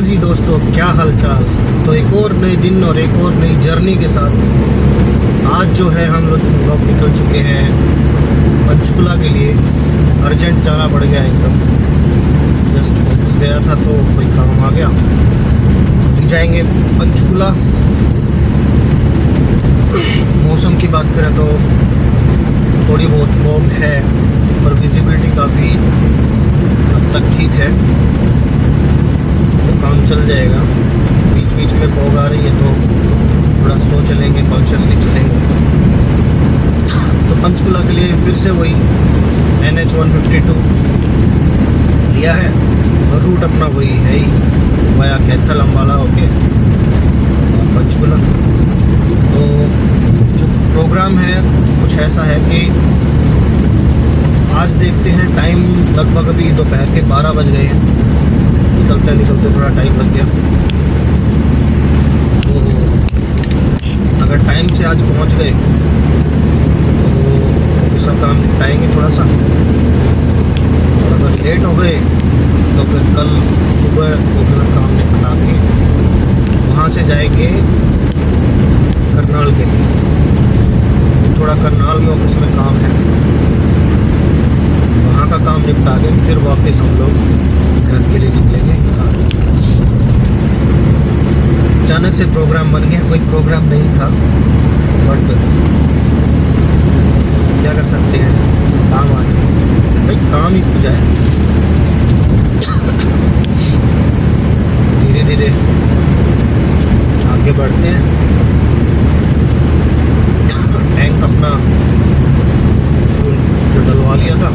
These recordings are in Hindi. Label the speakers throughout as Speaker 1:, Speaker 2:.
Speaker 1: हाँ जी दोस्तों, क्या हालचाल। तो एक और नए दिन और एक और नई जर्नी के साथ आज जो है हम लोग निकल चुके हैं पंचकुला के लिए। अर्जेंट जाना पड़ गया एकदम, जस्ट ऑफिस गया था तो कोई काम आ गया। अभी जाएंगे पंचकुला। मौसम की बात करें तो थोड़ी बहुत फॉग है पर विजिबिलिटी काफ़ी हद तक ठीक है, तो काम चल जाएगा। बीच बीच में फॉग आ रही है तो थोड़ा स्लो चलेंगे, कॉन्शियसली चलेंगे। तो पंचकुला के लिए फिर से वही NH 152 लिया है और रूट अपना वही है ही, वाया कैथल अम्बाला होके पंचकुला। तो जो प्रोग्राम है कुछ ऐसा है कि आज देखते हैं, टाइम लगभग अभी दोपहर के 12 बज गए हैं। निकलते निकलते थोड़ा टाइम लग गया, तो अगर टाइम से आज पहुंच गए तो ऑफिस का काम निपटाएंगे थोड़ा सा, और अगर लेट हो गए तो फिर कल सुबह ऑफिस का काम निपटा के वहाँ से जाएंगे करनाल के लिए। थोड़ा करनाल में ऑफिस में काम है, वहाँ का काम निपटा के फिर वापस हम लोग घर के लिए निकलेंगे साथ। अचानक से प्रोग्राम बन गया, कोई प्रोग्राम नहीं था बट क्या कर सकते हैं, काम आ जाए भाई, काम ही पूजा है। धीरे धीरे आगे बढ़ते हैं। टैंक अपना फुल जो डलवा लिया था,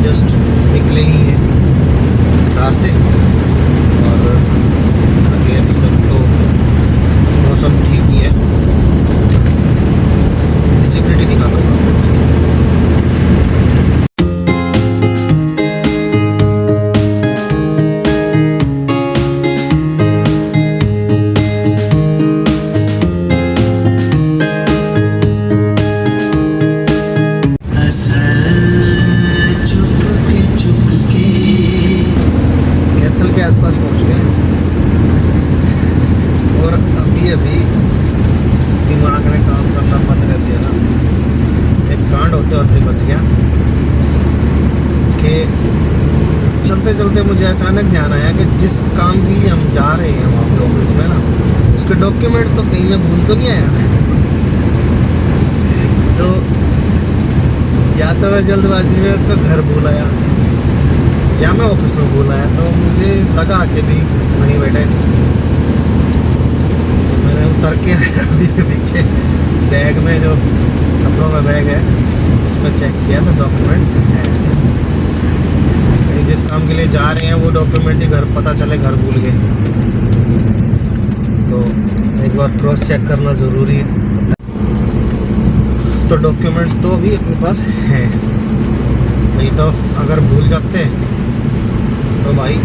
Speaker 1: जस्ट निकले ही हैं हिसार से, और आगे अभी तक तो मौसम ठीक ही है। विजिबिलिटी दिखाता हूँ आपको। आसपास पहुंच गए और अभी दिमाग ने काम करना बंद कर दिया ना। एक कांड होते होते बच गया कि चलते चलते मुझे अचानक ध्यान आया कि जिस काम के लिए हम जा रहे हैं वहाँ पे ऑफिस में ना, उसके डॉक्यूमेंट तो कहीं मैं भूल तो नहीं आया। तो या तो मैं जल्दबाजी में उसका घर भूल आया या मैं ऑफिस में भूल आया, तो मुझे लगा कि भी नहीं बेटे। तो मैंने उतर के अभी पीछे बैग में, जो कपड़ों का बैग है, उसमें चेक किया तो डॉक्यूमेंट्स हैं। जिस काम के लिए जा रहे हैं वो डॉक्यूमेंट ही घर, पता चले घर भूल गए, तो एक बार क्रॉस चेक करना ज़रूरी है। तो डॉक्यूमेंट्स तो अभी अपने पास हैं, नहीं तो अगर भूल जाते तो भाई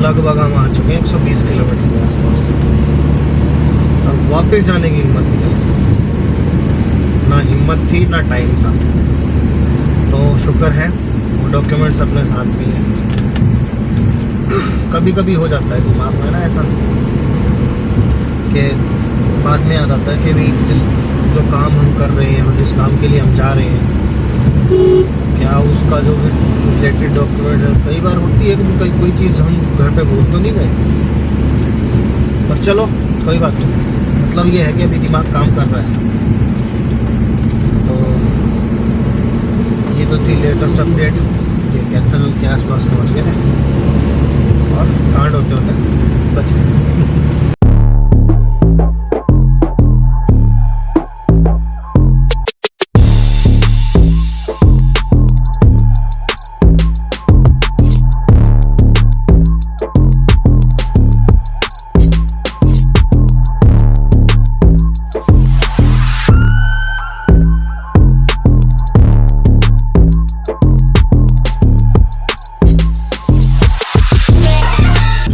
Speaker 1: लगभग हम आ चुके हैं 120 किलोमीटर के आसपास, और वापस जाने की हिम्मत नहीं, ना हिम्मत थी ना टाइम था। तो शुक्र है वो डॉक्यूमेंट्स अपने साथ भी हैं। कभी कभी हो जाता है दिमाग में ना ऐसा कि बाद में याद आता है कि भी जो काम हम कर रहे हैं और जिस काम के लिए हम जा रहे हैं, क्या उसका जो रिलेटेड डॉक्यूमेंट है। कई बार होती है कि कोई चीज़ हम घर पे भूल तो नहीं गए, पर चलो कोई बात नहीं। मतलब ये है कि अभी दिमाग काम कर रहा है। तो ये तो थी लेटेस्ट अपडेट कि कैथल के आसपास पहुंच गए हैं और कांड होते होते बच गए।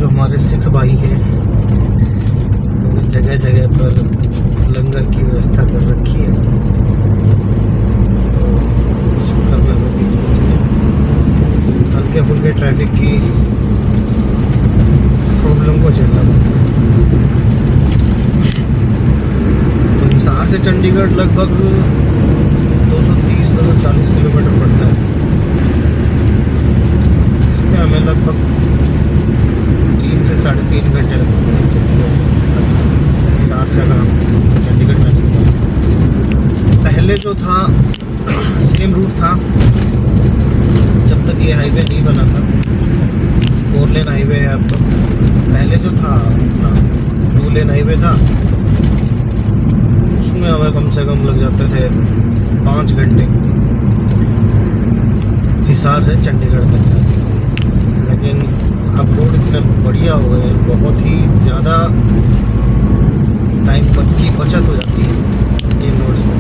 Speaker 1: हमारे सिख भाई हैं ट्रैफिक की प्रॉब्लम को झेलना पड़ता है। तो हिसार से चंडीगढ़ लगभग 230-240 किलोमीटर पड़ता है। इस पर हमें लगभग 3 से 3.5 घंटे लगते हैं चंडीगढ़ तक, हिसार से अगर हम चंडीगढ़ जाने के बाद। पहले जो था सेम रूट था जब तक ये हाईवे नहीं बना था, 4 लेन हाईवे है अब तो। पहले जो था अपना 2 लेन हाईवे था, उसमें हमें कम से कम लग जाते थे 5 घंटे हिसार से चंडीगढ़ तक जाने। लेकिन अब रोड इतने बढ़िया हो गए, बहुत ही ज़्यादा टाइम की बचत हो जाती है इन रोड्स में।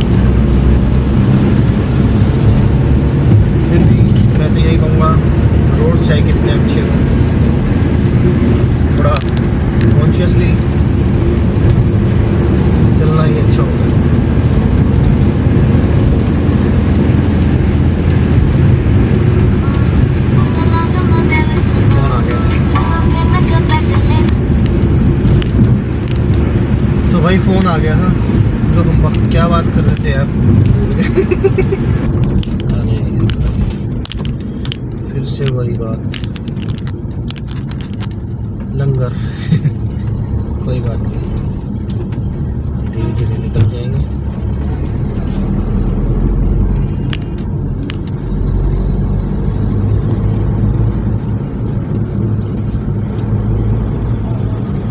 Speaker 1: फिर भी मैं तो यही कहूँगा, रोड्स चाहे कितने अच्छे हों, थोड़ा कॉन्शियसली चलना ही अच्छा होगा। फोन आ गया तो भाई, फ़ोन आ गया था। तो हम क्या बात कर रहे थे यार, भूल गए। फिर से वही बात, लंगर। कोई बात नहीं, धीरे धीरे निकल जाएंगे।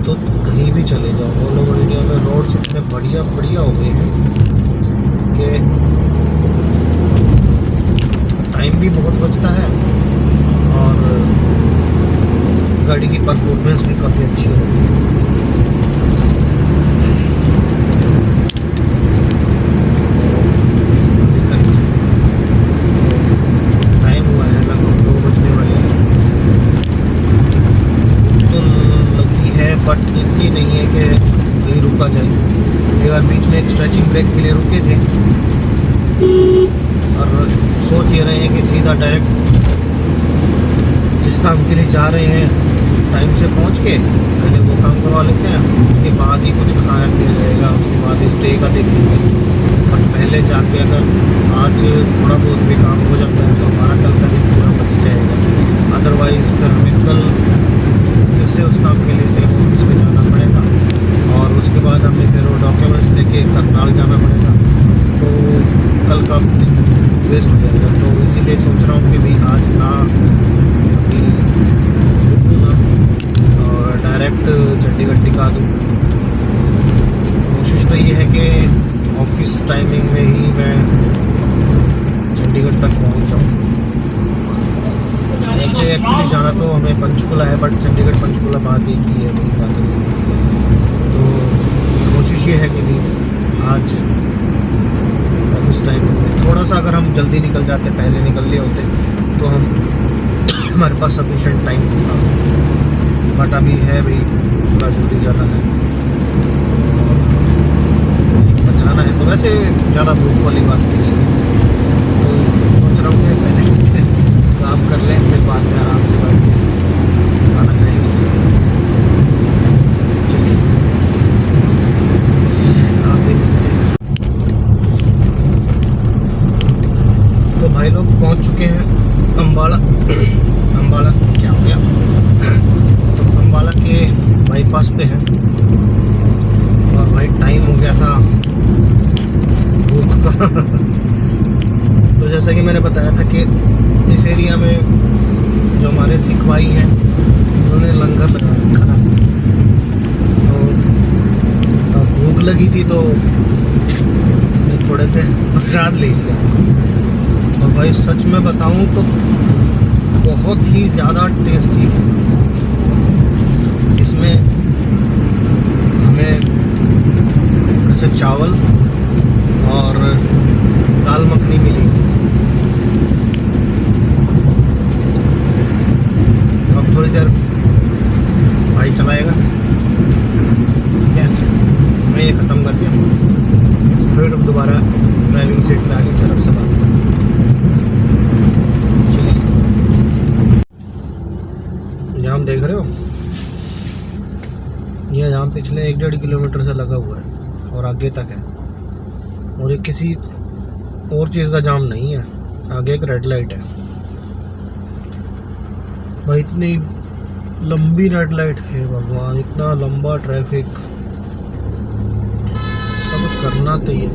Speaker 1: तो कहीं भी चले जाओ, ऑल ओवर इंडिया में रोड्स इतने बढ़िया बढ़िया हो गए हैं कि टाइम भी बहुत बचता है और गाड़ी की परफॉर्मेंस भी काफ़ी अच्छी होती है। टाइम हुआ है लगभग 2 बजने वाले हैं। तो लगी है बट इतनी नहीं है कि कहीं रुका जाए। एक बार बीच में एक स्ट्रेचिंग ब्रेक के लिए रुके थे और सोच ये रहे हैं कि सीधा डायरेक्ट जिस काम के लिए जा रहे हैं टाइम से पहुंच के पहले वो काम करवा लेते हैं, उसके बाद ही कुछ खाया पिया जाएगा, उसके बाद ही स्टे का देखेंगे। बट पहले जाके अगर आज थोड़ा बहुत भी काम हो जाता है तो हमारा कल का दिन पूरा बच जाएगा। अदरवाइज़ फिर हमें कल फिर से उस काम के लिए सेम ऑफिस में जाना पड़ेगा और उसके बाद हमें फिर वो डॉक्यूमेंट्स लेके करनाल जाना पड़ेगा, तो कल का दिन वेस्ट हो जाएगा। तो इसीलिए सोच रहा हूँ कि भाई आज ना अभी रुकूँ ना और डायरेक्ट चंडीगढ़ टिका दूँ। कोशिश तो ये है कि ऑफिस टाइमिंग में ही मैं चंडीगढ़ तक पहुँच जाऊँ। ऐसे एक्चुअली जाना तो हमें पंचकुला है, बट चंडीगढ़ पंचकुला बात एक ही है मेरी बात से। तो कोशिश ये है कि नहीं आज ऑफिस टाइम में थोड़ा सा अगर हम जल्दी निकल जाते, पहले निकल लिए होते तो हम हमारे पास सफिशेंट टाइम था। बट अभी है भाई, थोड़ा जल्दी जाना है और बचाना है। तो वैसे ज़्यादा भूख वाली बात नहीं है, तो सोच रहा हूँ कि पहले काम कर लें, फिर बाद में आराम से बैठ के खाना खाएंगे। चलिए आगे मिलते हैं। तो भाई लोग पहुंच चुके हैं अम्बाला। अम्बाला क्या हो गया, तो अम्बाला के बाईपास पे हैं और भाई टाइम हो गया था भूख का। तो जैसा कि मैंने बताया था कि इस एरिया में जो हमारे सिख भाई हैं उन्होंने लंगर लगा रखा था, तो भूख लगी थी तो थोड़े से प्रसाद ले लिया। और भाई सच में बताऊं तो बहुत ही ज़्यादा टेस्टी है। इसमें हमें जैसे चावल और दाल मखनी मिली। तो अब थोड़ी देर भाई चलाएगा, ठीक है, मैं ये ख़त्म करके फिर दोबारा ड्राइविंग सीट पे आके फिर आपसे बात करूँ। चलिए पिछले 1-1.5 किलोमीटर से लगा हुआ है और आगे तक है, और ये किसी और चीज़ का जाम नहीं है। आगे एक रेड लाइट है भाई, इतनी लंबी रेड लाइट है भगवान, इतना लंबा ट्रैफिक, इसका कुछ करना चाहिए।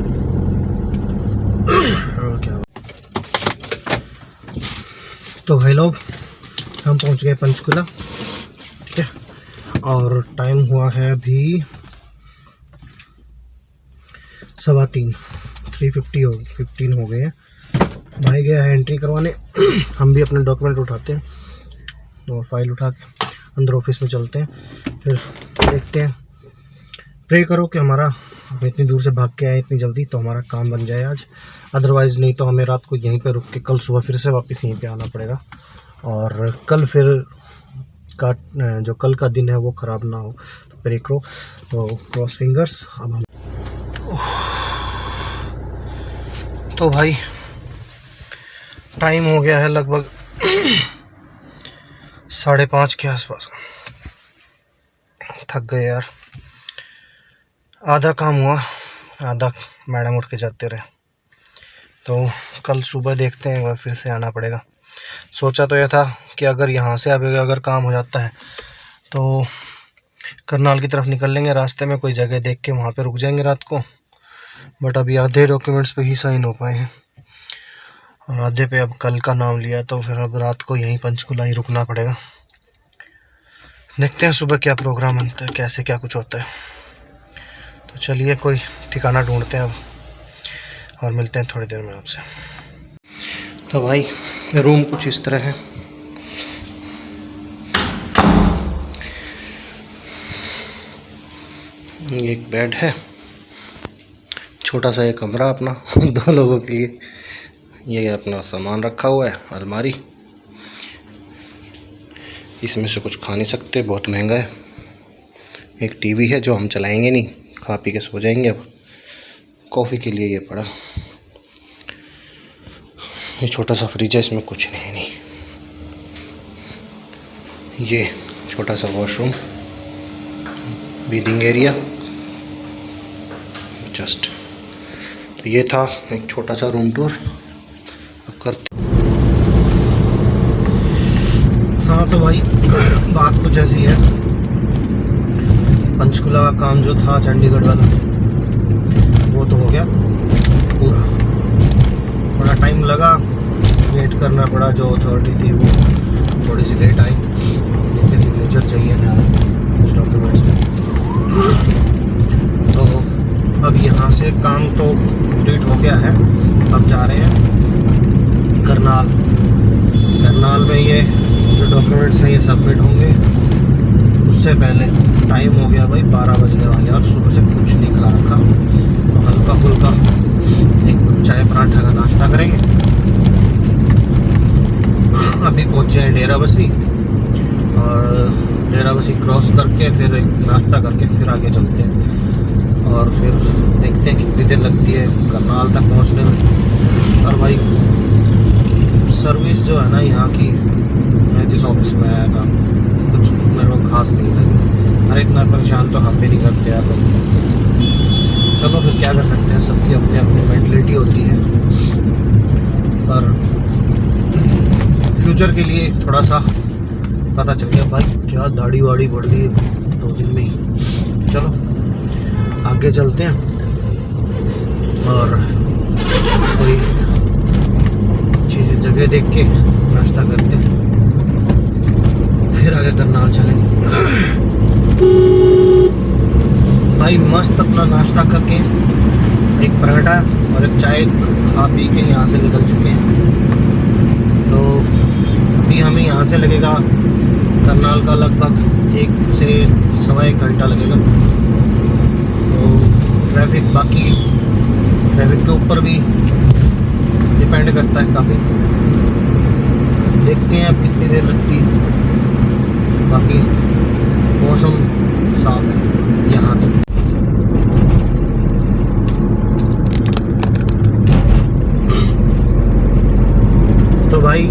Speaker 1: और क्या, तो भाई लोग हम पहुंच गए पंचकुला, ठीक है, और टाइम हुआ है अभी 3:15, 3:15 हो गए हैं। भाई गया है एंट्री करवाने, हम भी अपने डॉक्यूमेंट उठाते हैं और फाइल उठा के अंदर ऑफिस में चलते हैं, फिर देखते हैं। प्रे करो कि हमारा, हम इतनी दूर से भाग के आए इतनी जल्दी, तो हमारा काम बन जाए आज, अदरवाइज़ नहीं तो हमें रात को यहीं पे रुक के कल सुबह फिर से वापस यहीं पे आना पड़ेगा, और कल फिर का जो कल का दिन है वो ख़राब ना हो। तो प्रे करो, तो क्रॉस फिंगर्स। अब हम तो भाई टाइम हो गया है लगभग 5:30 के आसपास। थक गए यार, आधा काम हुआ, आधा मैडम उठ के जाते रहे। तो कल सुबह देखते हैं, एक बार फिर से आना पड़ेगा। सोचा तो यह था कि अगर यहाँ से अगर काम हो जाता है तो करनाल की तरफ निकल लेंगे, रास्ते में कोई जगह देख के वहाँ पे रुक जाएंगे रात को। बट अभी आधे डॉक्यूमेंट्स पे ही साइन हो पाए हैं और आधे पे अब कल का नाम लिया, तो फिर अब रात को यहीं पंचकुला ही रुकना पड़ेगा। देखते हैं सुबह क्या प्रोग्राम बनता है, कैसे क्या कुछ होता है। तो चलिए कोई ठिकाना ढूंढते हैं अब, और मिलते हैं थोड़ी देर में आपसे। तो भाई रूम कुछ इस तरह है, एक बेड है, छोटा सा एक कमरा अपना 2 लोगों के लिए, ये अपना सामान रखा हुआ है, अलमारी, इसमें से कुछ खा नहीं सकते, बहुत महंगा है। एक टीवी है जो हम चलाएंगे नहीं, खा पी के सो जाएंगे। अब कॉफ़ी के लिए ये पड़ा, ये छोटा सा फ्रिज है, इसमें कुछ नहीं। ये छोटा सा वॉशरूम, ब्रीदिंग एरिया जस्ट। तो ये था एक छोटा सा रूम टूर। अब करते, हाँ तो भाई बात कुछ ऐसी है, पंचकुला का काम जो था चंडीगढ़ वाला वो तो हो गया पूरा। थोड़ा टाइम लगा, वेट करना पड़ा, जो अथॉरिटी थी वो थोड़ी सी लेट आई, उनके सिग्नेचर चाहिए था कुछ डॉक्यूमेंट्स में। तो अब यहाँ से काम तो कंप्लीट हो गया है, अब जा रहे हैं करनाल में ये जो डॉक्यूमेंट्स हैं ये सबमिट होंगे। उससे पहले टाइम हो गया भाई 12 बजने वाले, और सुबह से कुछ नहीं खा रखा, तो हल्का फुल्का एक चाय पराठा का नाश्ता करेंगे। अभी पहुँचे हैं डेराबस्सी, और डेराबस्सी क्रॉस करके फिर एक नाश्ता करके फिर आगे चलते हैं, और फिर देखते हैं कितनी देर लगती है करनाल तक पहुँचने में। और भाई सर्विस जो है ना यहाँ की, मैं जिस ऑफिस में आया था कुछ मेरे को खास नहीं लगी। अरे इतना परेशान तो हम भी नहीं करते यार लोग, चलो फिर क्या कर सकते हैं, सबकी अपनी अपनी मेंटलिटी होती है। पर फ्यूचर के लिए थोड़ा सा पता चल गया भाई, क्या दाढ़ी वाड़ी बढ़ गई 2 दिन में ही। चलो आगे चलते हैं और कोई अच्छी सी जगह देख के नाश्ता करते हैं, फिर आगे करनाल चलेंगे। भाई मस्त अपना नाश्ता करके एक पराठा और एक चाय खा पी के यहाँ से निकल चुके हैं। तो अभी हमें यहाँ से लगेगा करनाल का लगभग 1 से सवा 1 घंटा लगेगा। तो ट्रैफिक के ऊपर भी डिपेंड करता है काफ़ी, देखते हैं अब कितनी देर लगती है। बाकी मौसम साफ है यहाँ तो। तो भाई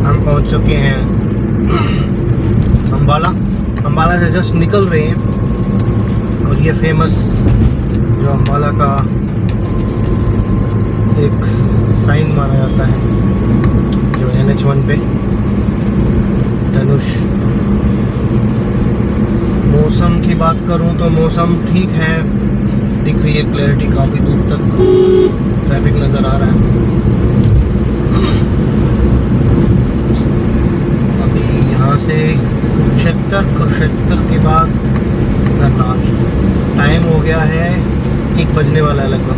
Speaker 1: हम पहुँच चुके हैं अम्बाला से जस्ट निकल रहे हैं और ये फेमस जो अम्बाला का एक साइन माना जाता है जो NH1 पे धनुष। मौसम की बात करूं तो मौसम ठीक है, दिख रही है क्लैरिटी, काफ़ी दूर तक ट्रैफिक नज़र आ रहा है। अभी यहाँ से कुरुक्षेत्र के बाद करनाल, टाइम हो गया है 1 बजने वाला है लगभग।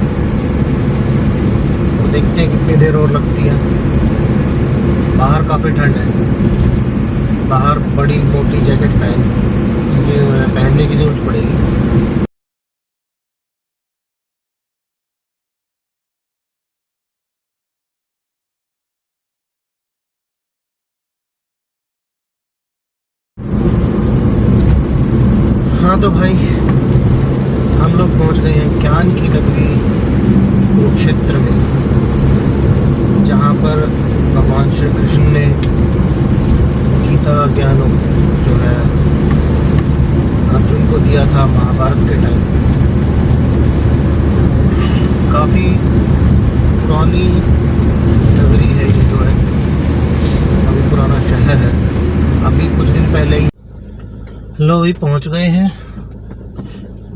Speaker 1: तो देखते हैं कितनी देर और लगती है। बाहर काफ़ी ठंड है, बाहर बड़ी मोटी जैकेट पहनने की ज़रूरत पड़ेगी। हाँ तो भाई हम लोग पहुंच गए हैं ज्ञान की नगरी कुरुक्षेत्र में, जहाँ पर भगवान श्री कृष्ण ने गीता ज्ञान जो है अर्जुन को दिया था महाभारत के टाइम। काफ़ी पुरानी नगरी है ये, जो है काफ़ी पुराना शहर है। अभी कुछ दिन पहले ही लो भी पहुंच गए हैं,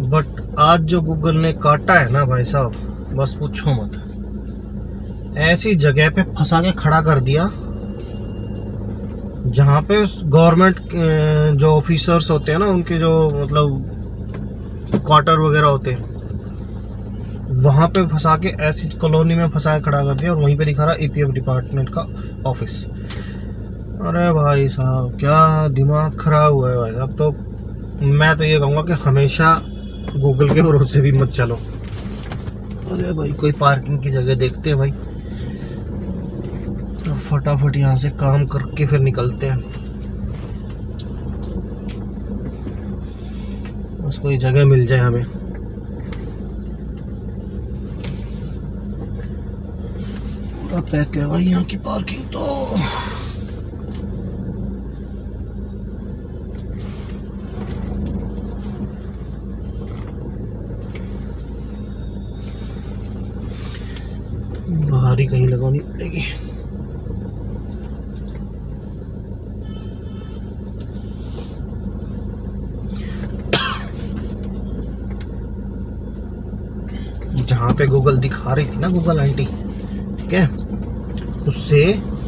Speaker 1: बट आज जो गूगल ने काटा है ना भाई साहब, बस पूछो मत। ऐसी जगह पे फंसा के खड़ा कर दिया जहाँ पे गवर्नमेंट जो ऑफिसर्स होते हैं ना, उनके जो मतलब क्वार्टर वगैरह होते हैं, वहाँ पे फंसा के ऐसी कॉलोनी में फंसा के खड़ा कर दिया और वहीं पे दिखा रहा EPF डिपार्टमेंट का ऑफिस। अरे भाई साहब क्या दिमाग खराब हुआ है भाई। अब तो मैं तो ये कहूँगा कि हमेशा गूगल के भरोसे भी मत चलो। अरे भाई कोई पार्किंग की जगह देखते हैं भाई, तो फटाफट यहाँ से काम करके फिर निकलते हैं। बस कोई जगह मिल जाए हमें। पूरा पैक है भाई यहाँ की पार्किंग तो। बाहर ही कहीं लगानी पड़ेगी। जहाँ पे गूगल दिखा रही थी ना, गूगल आंटी, ठीक है, उससे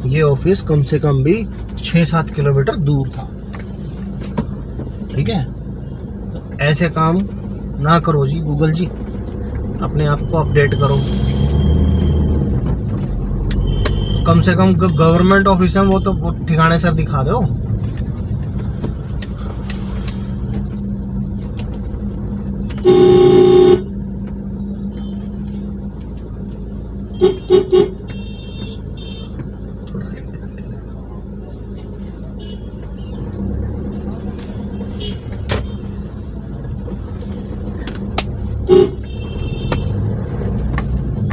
Speaker 1: ये ऑफिस कम से कम भी 6-7 किलोमीटर दूर था। ठीक है, तो ऐसे काम ना करो जी गूगल जी, अपने आप को अपडेट करो। कम से कम गवर्नमेंट ऑफिस है वो तो ठिकाने सर दिखा दो।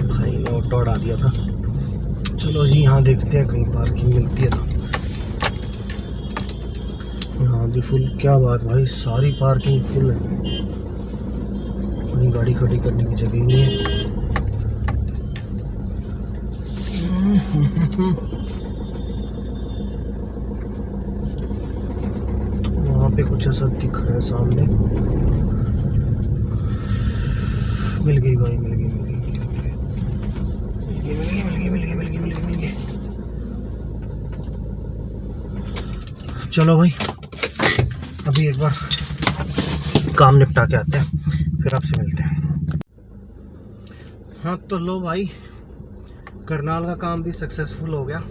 Speaker 1: भाई ने ऑटो उड़ा दिया था। चलो जी यहाँ देखते हैं कहीं पार्किंग मिलती है तो। यहाँ भी फुल, क्या बात भाई, सारी पार्किंग फुल है, कहीं गाड़ी खड़ी करने की जगह नहीं है। वहाँ पे कुछ ऐसा दिख रहा है सामने। मिल गई भाई, मिल गई। चलो भाई अभी एक बार काम निपटा के आते हैं, फिर आपसे मिलते हैं। हाँ तो लो भाई, करनाल का काम भी सक्सेसफुल हो गया।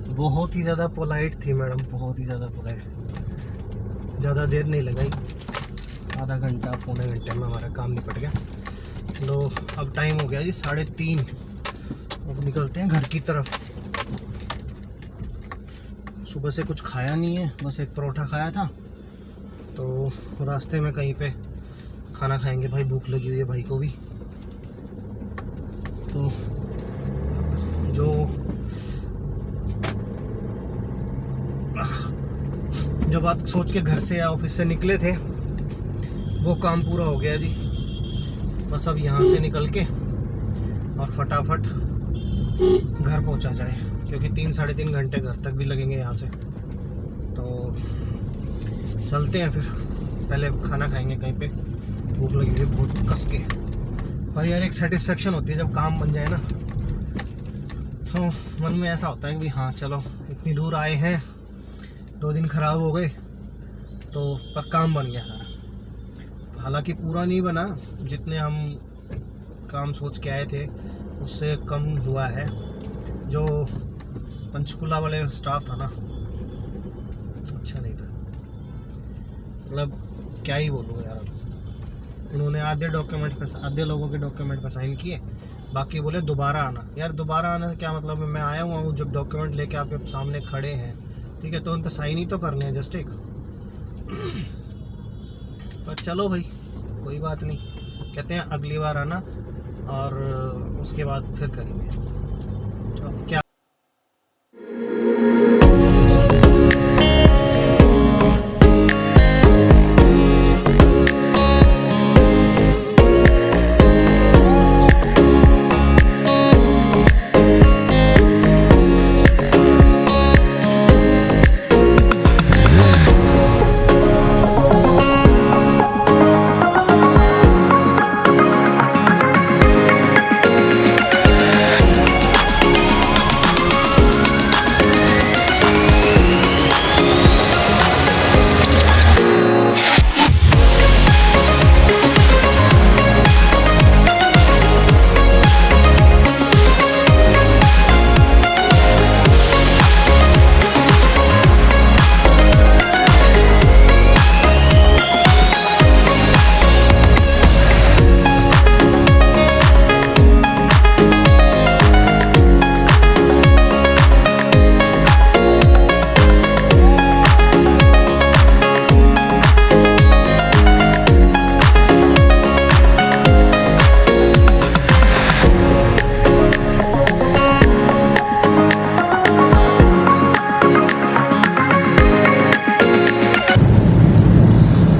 Speaker 1: बहुत ही ज़्यादा पोलाइट थी मैडम, बहुत ही ज़्यादा पोलाइट। ज़्यादा देर नहीं लगाई, आधा घंटा पौने घंटे में हमारा काम निपट गया। लो अब टाइम हो गया जी 3:30, अब निकलते हैं घर की तरफ। सुबह से कुछ खाया नहीं है, बस एक परोठा खाया था, तो रास्ते में कहीं पे खाना खाएंगे भाई, भूख लगी हुई है भाई को भी। तो जो जो बात सोच के घर से या ऑफिस से निकले थे वो काम पूरा हो गया जी। बस अब यहाँ से निकल के और फटाफट घर पहुँचा जाए, क्योंकि 3-3.5 घंटे घर तक भी लगेंगे यहाँ से। तो चलते हैं फिर, पहले खाना खाएंगे कहीं पे, भूख लगी हुई बहुत कस के। पर यार एक सेटिस्फेक्शन होती है जब काम बन जाए ना, तो मन में ऐसा होता है कि हाँ चलो इतनी दूर आए हैं, 2 दिन खराब हो गए तो पर काम बन गया सारा। हालांकि पूरा नहीं बना, जितने हम काम सोच के आए थे उससे कम हुआ है। जो पंचकुला वाले स्टाफ था ना, अच्छा नहीं था, मतलब क्या ही बोलूँ यार। उन्होंने आधे लोगों के डॉक्यूमेंट पर साइन किए, बाकी बोले दोबारा आना। यार दोबारा आना क्या मतलब है? मैं आया हुआ हूँ, जब डॉक्यूमेंट लेके आपके सामने खड़े हैं, ठीक है, तो उन पर साइन ही तो करने हैं, जस्ट एक। पर चलो भाई कोई बात नहीं, कहते हैं अगली बार आना और उसके बाद फिर करेंगे। अब क्या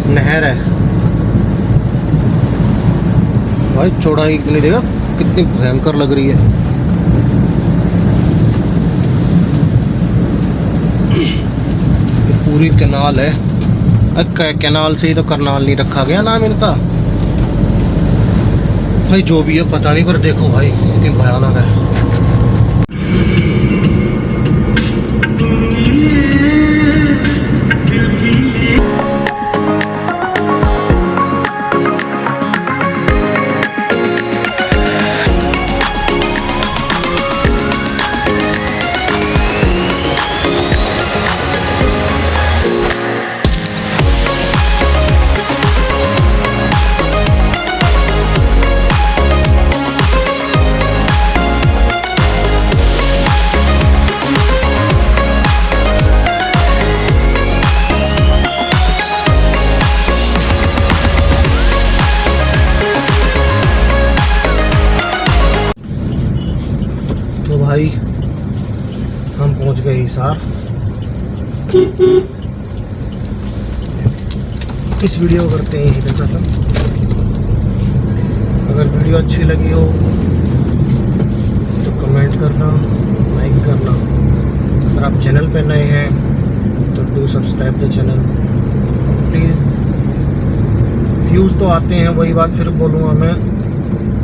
Speaker 1: नहर है भाई, चौड़ाई के लिए देखा कितनी भयंकर लग रही है। ये पूरी कैनाल है, कैनाल से ही तो करनाल नहीं रखा गया नाम इनका भाई। जो भी है पता नहीं, पर देखो भाई कितनी भयानक है। भाई हम पहुंच गए हिसार। इस वीडियो करते हैं यहीं तक खत्म। अगर वीडियो अच्छी लगी हो तो कमेंट करना, लाइक करना। अगर आप चैनल पे नए हैं तो do subscribe the channel please. Views तो आते हैं, वही बात फिर बोलूँगा मैं,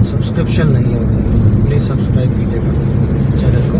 Speaker 1: सब्सक्रिप्शन नहीं है, प्लीज़ सब्सक्राइब कीजिएगा चैनल को।